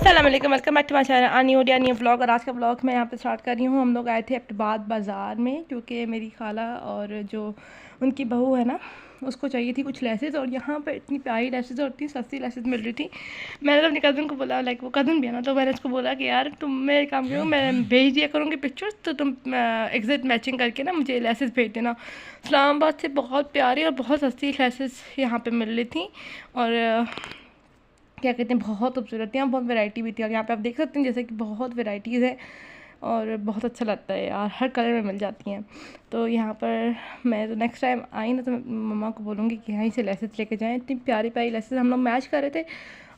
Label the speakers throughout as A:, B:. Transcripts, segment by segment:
A: अस्सलाम वालेकुम, welcome back to my channel आनी ओडिया न्यू व्लॉग। और आज का व्लॉग मैं यहाँ पे स्टार्ट कर रही हूँ। हम लोग आए थे एबटाबाद बाज़ार में क्योंकि मेरी खाला और जो उनकी बहू है ना, उसको चाहिए थी कुछ लेसेस। और यहाँ पे इतनी प्यारी लेसेस और इतनी सस्ती लेसेस मिल रही थी। मैंने तो अपनी कज़न को बोला, लाइक वो कज़न भी है ना, तो मैंने उसको बोला कि यार तुम मैं एक काम करो, मैं भेज दिया करूँगी पिक्चर्स, तो तुम एग्जैक्ट मैचिंग करके ना मुझे लेसेस भेज देना। इस्लामाबाद से बहुत प्यारी और बहुत सस्ती लेसेस यहाँ पर मिल रही थी। और क्या कहते हैं, बहुत खूबसूरत थी, बहुत वैरायटी भी थी। और यहाँ पे आप देख सकते हैं जैसे कि बहुत वैराइटीज़ है और बहुत अच्छा लगता है यार, हर कलर में मिल जाती हैं। तो यहाँ पर मैं तो नेक्स्ट टाइम आई ना तो मैं मम्मा को बोलूँगी कि यहीं से लेसेस लेके जाएँ। इतनी प्यारी प्यारी लेसेस हम लोग मैच कर रहे थे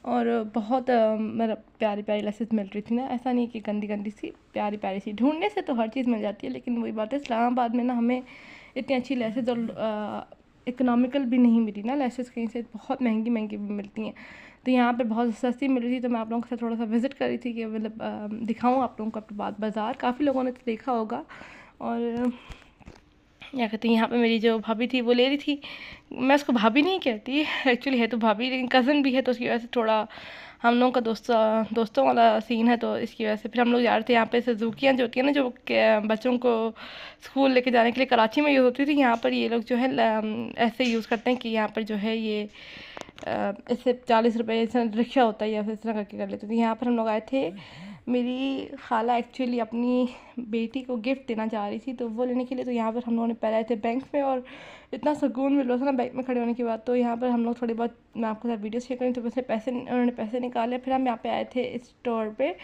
A: और बहुत मतलब प्यारी प्यारी लेसेस मिल रही थी ना। ऐसा नहीं कि गंदी गंदी सी, प्यारी प्यारी सी। ढूंढने से तो हर चीज़ मिल जाती है, लेकिन वही बात है इस्लामाबाद में ना हमें इतनी अच्छी लेसेस और इकोनॉमिकल भी नहीं मिली ना लेसेस, कहीं से बहुत महंगी महंगी भी मिलती हैं। तो यहाँ पे बहुत सस्ती मिल रही थी, तो मैं आप लोगों के साथ थोड़ा सा विज़िट करी थी कि मतलब दिखाऊँ आप लोगों को एबटाबाद बाज़ार। काफ़ी लोगों ने तो देखा होगा। और क्या कहते हैं, यहाँ पे मेरी जो भाभी थी वो ले रही थी। मैं उसको भाभी नहीं कहती, एक्चुअली है तो भाभी, लेकिन कज़न भी है, तो उसकी वजह से थोड़ा हम लोगों का दोस्तों वाला सीन है। तो इसकी वजह से फिर हम लोग जा रहे थे। यहाँ पे सुजुकियाँ जो होती है ना, जो बच्चों को स्कूल लेके जाने के लिए कराची में यूज़ होती थी, यहाँ पर ये लोग जो है ऐसे यूज़ करते हैं कि यहाँ पर जो है ये इससे 40 रुपये ऐसा रिक्शा होता है या फिर इस तरह करके कर लेते थे। यहाँ पर हम लोग आए थे, मेरी खाला एक्चुअली अपनी बेटी को गिफ्ट देना चाह रही थी, तो वो लेने के लिए। तो यहाँ पर हम लोगों ने पहले आए थे बैंक में, और इतना सुकून मिल रहा था ना बैंक में खड़े होने के बाद। तो यहाँ पर हम लोग थोड़ी बहुत, मैं आपके साथ वीडियो शेयर करूँ, तो वैसे पैसे उन्होंने पैसे निकाले। फिर हम यहाँ पे आए थे इस स्टोर पे,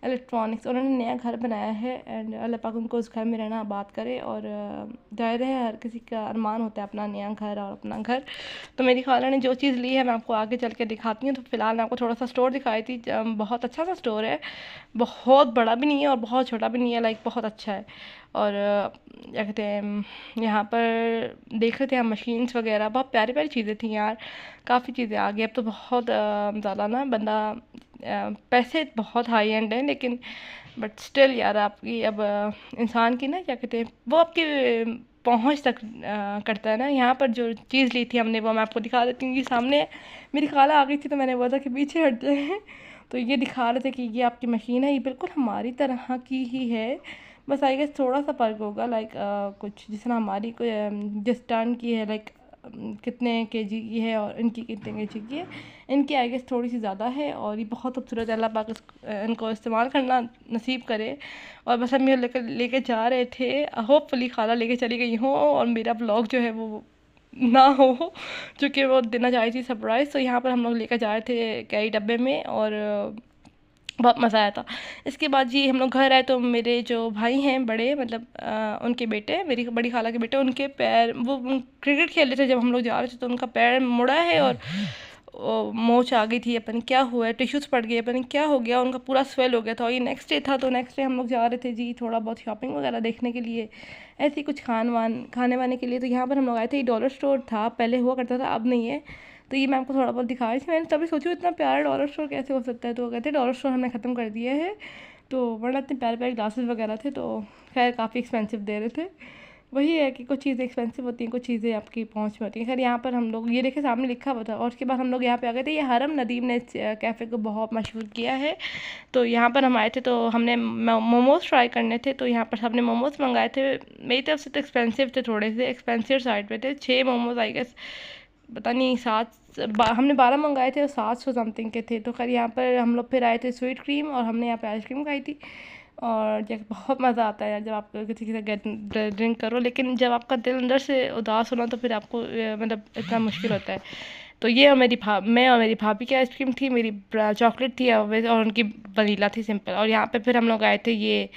A: इलेक्ट्रॉनिक्स। उन्होंने नया घर बनाया है एंड अल्लाह पाक उनको उस घर में रहना आबाद करे। और जाहिर है हर किसी का अरमान होता है अपना नया घर और अपना घर। तो मेरी खाला ने जो चीज़ ली है मैं आपको आगे चल के दिखाती हूँ। तो फिलहाल मैं आपको थोड़ा सा स्टोर दिखाई थी। बहुत अच्छा सा स्टोर है, बहुत बड़ा भी नहीं है और बहुत छोटा भी नहीं है, लाइक बहुत अच्छा है। और क्या कहते हैं, यहाँ पर देख रहे थे हम मशीन्स वगैरह, बहुत प्यारी प्यारी चीज़ें थी यार। काफ़ी चीज़ें आ गई अब तो, बहुत ज़्यादा ना बंदा पैसे बहुत हाई एंड हैं, लेकिन बट स्टिल यार आपकी अब इंसान की ना, क्या कहते हैं, वो आपकी पहुंच तक करता है ना। यहाँ पर जो चीज़ ली थी हमने वो मैं आपको दिखा देती हूँ। ये सामने मेरी खाला आ गई थी, तो मैंने बोला था कि पीछे हट जाए। तो ये दिखा रहे थे कि ये आपकी मशीन है, ये बिल्कुल हमारी तरह की ही है, बस आई गेस थोड़ा सा फ़र्क होगा। लाइक कुछ जिस तरह हमारी कोई जिस टन की है, लाइक कितने केजी की है और इनकी कितने केजी की है, इनकी आई गेस थोड़ी सी ज़्यादा है। और ये बहुत खूबसूरत है, अल्लाह पाक इनको इस्तेमाल करना नसीब करे। और बस हम ये लेके जा रहे थे, होपफुली खाला लेके चली गई हो और मेरा ब्लॉग जो है वो ना हो, चूँकि वो देना चाह रही थी सरप्राइज़। तो यहाँ पर हम लोग लेकर जा रहे थे कई डब्बे में, और बहुत मज़ा आया था। इसके बाद जी हम लोग घर आए, तो मेरे जो भाई हैं बड़े, मतलब उनके बेटे, मेरी बड़ी खाला के बेटे, उनके पैर, वो क्रिकेट खेल रहे थे जब हम लोग जा रहे थे, तो उनका पैर मुड़ा है और मोच आ गई थी। अपन क्या हुआ है, टिश्यूज़ पड़ गए, अपन क्या हो गया, उनका पूरा स्वेल हो गया था। और ये नेक्स्ट डे था, तो नेक्स्ट डे हम लोग जा रहे थे जी थोड़ा बहुत शॉपिंग वगैरह देखने के लिए, ऐसे ही कुछ खाने वाने के लिए। तो यहाँ पर हम लोग आए थे, ये डॉलर स्टोर था, पहले हुआ करता था, अब नहीं है। तो ये मैं आपको थोड़ा बहुत दिखा रही थी। मैंने तभी सोचूँ इतना प्यारा डॉलर स्टोर कैसे हो सकता है, तो वो कहते डॉलर स्टोर हमने ख़त्म कर दिया है। तो वरना इतने प्यारे प्यारे ग्लासेस वगैरह थे, तो खैर काफ़ी एक्सपेंसिव दे रहे थे। वही है कि कुछ चीज़ें एक्सपेंसिव होती हैं, कुछ चीज़ें आपकी पहुंच में होती हैं। खैर यहाँ पर हम लोग ये देखे सामने लिखा हुआ था, और उसके बाद हम लोग यहाँ पे आ गए थे। ये हरम नदीम ने इस कैफ़े को बहुत मशहूर किया है। तो यहाँ पर हम आए थे, तो हमने मोमोज़ ट्राई करने थे, तो यहाँ पर सबने मोमोज़ मंगाए थे। मेरी तरफ से तो एक्सपेंसिव थे, थोड़े से एक्सपेंसिव साइड पे थे। 6 मोमोज़ आई गेस, पता नहीं हमने 12 मंगाए थे और 700 समथिंग के थे। तो खैर यहाँ पर हम लोग फिर आए थे स्वीट क्रीम, और हमने यहाँ पे आइसक्रीम खाई थी। और जब बहुत मज़ा आता है यार जब आप किसी के साथ ड्रिंक करो, लेकिन जब आपका दिल अंदर से उदास होना, तो फिर आपको मतलब इतना मुश्किल होता है। तो ये मैं और मेरी भाभी की आइसक्रीम थी, मेरी चॉकलेट थी और उनकी वनीला थी सिंपल। और यहाँ पे फिर हम लोग आए थे ये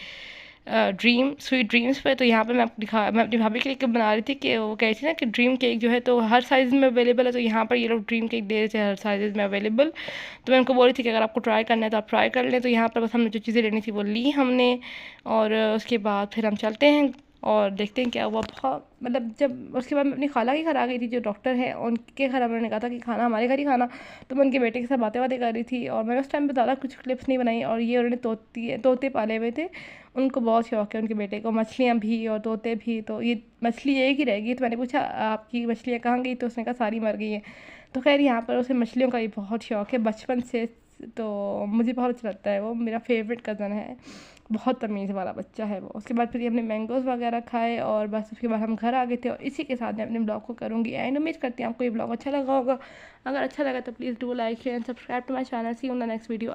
A: स्वीट ड्रीम्स पे। तो यहाँ पे मैं अपनी भाभी के लिए बना रही थी, कि वो कह रही थी ना कि ड्रीम केक जो है तो हर साइज़ में अवेलेबल है। तो यहाँ पर ये लोग ड्रीम केक दे रहे थे हर साइज़ में अवेलेबल। तो मैं उनको बोल रही थी कि अगर आपको ट्राई करना है तो आप ट्राई कर लें। तो यहाँ पर बस हमने जो चीज़ें लेनी थी वो ली हमने, और उसके बाद फिर हम चलते हैं और देखते हैं क्या हुआ। बहुत मतलब जब उसके बाद मैं अपनी खाला के घर आ गई थी, जो डॉक्टर है उनके घर। उन्होंने कहा था कि खाना हमारे घर ही खाना। तो मैं उनके बेटे के साथ बातें कर रही थी, और मैंने उस टाइम पे ज़्यादा कुछ क्लिप्स नहीं बनाई। और ये उन्होंने तोते पाले हुए थे, उनको बहुत शौक है उनके बेटे को, मछलियाँ भी और तोते भी। तो ये मछली एक ही रह गई, तो मैंने पूछा आपकी मछलियाँ कहाँ गई, तो उसने कहा सारी मर गई हैं। तो खैर यहाँ पर उसे मछलियों का ये बहुत शौक है बचपन से, तो मुझे बहुत अच्छा लगता है, वो मेरा फेवरेट कज़न है, बहुत तमीज़ वाला बच्चा है वो। उसके बाद फिर हमने मैंगोज़ वगैरह खाए और बस उसके बाद हम घर आ गए थे। और इसी के साथ मैं अपने ब्लॉग को करूँगी एंड। उम्मीद करती हूँ आपको ये ब्लॉग अच्छा लगा होगा। अगर अच्छा लगा तो please do like share and subscribe to my channel. See you in the next video.